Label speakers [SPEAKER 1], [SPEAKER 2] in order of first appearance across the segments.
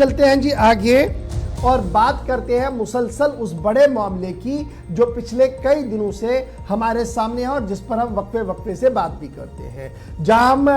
[SPEAKER 1] चलते हैं जी आगे और बात करते हैं मुसलसल उस बड़े मामले की जो पिछले कई दिनों से हमारे सामने है और जिस पर हम वक्फे वक्फे से बात भी करते हैं। जहां हम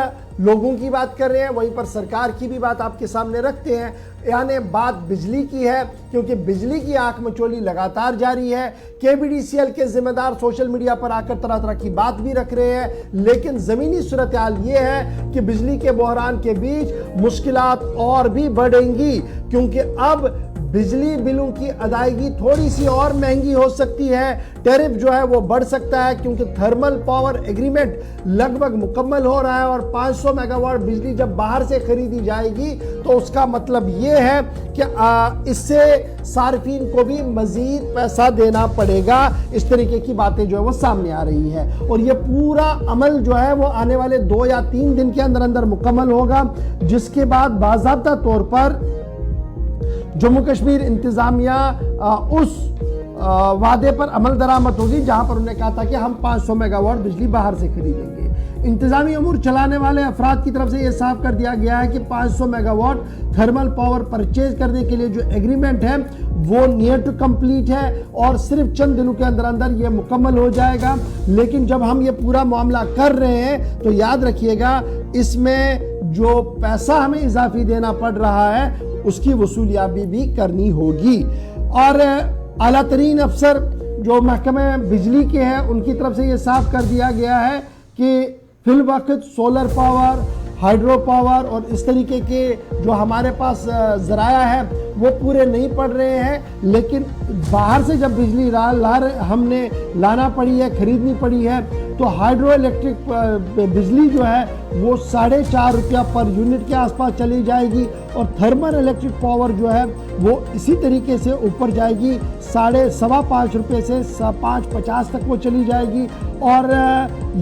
[SPEAKER 1] लोगों की बात कर रहे हैं वहीं पर सरकार की भी बात आपके सामने रखते हैं। यानी बात बिजली की है, क्योंकि बिजली की आंख मचोली लगातार जारी है। केबीडीसीएल के जिम्मेदार सोशल मीडिया पर आकर तरह तरह की बात भी रख रहे हैं, लेकिन जमीनी सूरत हाल ये है कि बिजली के बहरान के बीच मुश्किलात और भी बढ़ेंगी, क्योंकि अब बिजली बिलों की अदायगी थोड़ी सी और महंगी हो सकती है। टैरिफ जो है वो बढ़ सकता है, क्योंकि थर्मल पावर एग्रीमेंट लगभग मुकम्मल हो रहा है और 500 मेगावाट बिजली जब बाहर से खरीदी जाएगी तो उसका मतलब ये है कि इससे सार्फिन को भी मजीद पैसा देना पड़ेगा। इस तरीके की बातें जो है वो सामने आ रही है और ये पूरा अमल जो है वो आने वाले 2 या 3 दिन के अंदर अंदर मुकम्मल होगा, जिसके बाद बाज़ाब्ता तौर पर जम्मू कश्मीर इंतजामिया उस वादे पर अमल दरामद होगी जहां पर उन्होंने कहा था कि हम 500 मेगावाट बिजली बाहर से खरीदेंगे। इंतजामी अमूर चलाने वाले अफराद की तरफ से यह साफ कर दिया गया है कि 500 मेगावाट थर्मल पावर परचेज करने के लिए जो एग्रीमेंट है वो नियर टू कंप्लीट है और सिर्फ चंद दिनों के अंदर अंदर ये मुकम्मल हो जाएगा। लेकिन जब हम ये पूरा मामला कर रहे हैं तो याद रखिएगा, इसमें जो पैसा हमें इजाफी देना पड़ रहा है उसकी वसूलियाबी भी करनी होगी। और आला तरीन अफसर जो महकमे बिजली के हैं उनकी तरफ से ये साफ कर दिया गया है कि फिल वक्त सोलर पावर, हाइड्रो पावर और इस तरीके के जो हमारे पास ज़राया है वो पूरे नहीं पड़ रहे हैं, लेकिन बाहर से जब बिजली हमने लाना पड़ी है, खरीदनी पड़ी है, तो हाइड्रो इलेक्ट्रिक बिजली जो है वो 4.5 रुपया पर यूनिट के आसपास चली जाएगी और थर्मल इलेक्ट्रिक पावर जो है वो इसी तरीके से ऊपर जाएगी, 5.5 रुपये से 5.50 तक वो चली जाएगी। और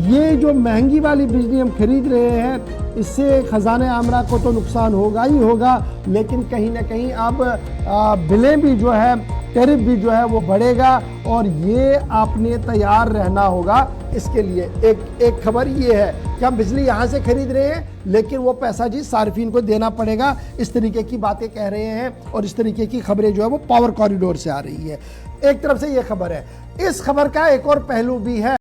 [SPEAKER 1] ये जो महंगी वाली बिजली हम खरीद रहे हैं इससे खजाने आमरा को तो नुकसान होगा ही होगा, लेकिन कहीं ना कहीं अब बिलें भी जो है, टैरिफ भी जो है वो बढ़ेगा और ये आपने तैयार रहना होगा इसके लिए। एक खबर ये है कि हम बिजली यहाँ से खरीद रहे हैं लेकिन वो पैसा जी सार्फिन को देना पड़ेगा, इस तरीके की बातें कह रहे हैं और इस तरीके की खबरें जो है वो पावर कॉरिडोर से आ रही है। एक तरफ से ये खबर है, इस खबर का एक और पहलू भी है।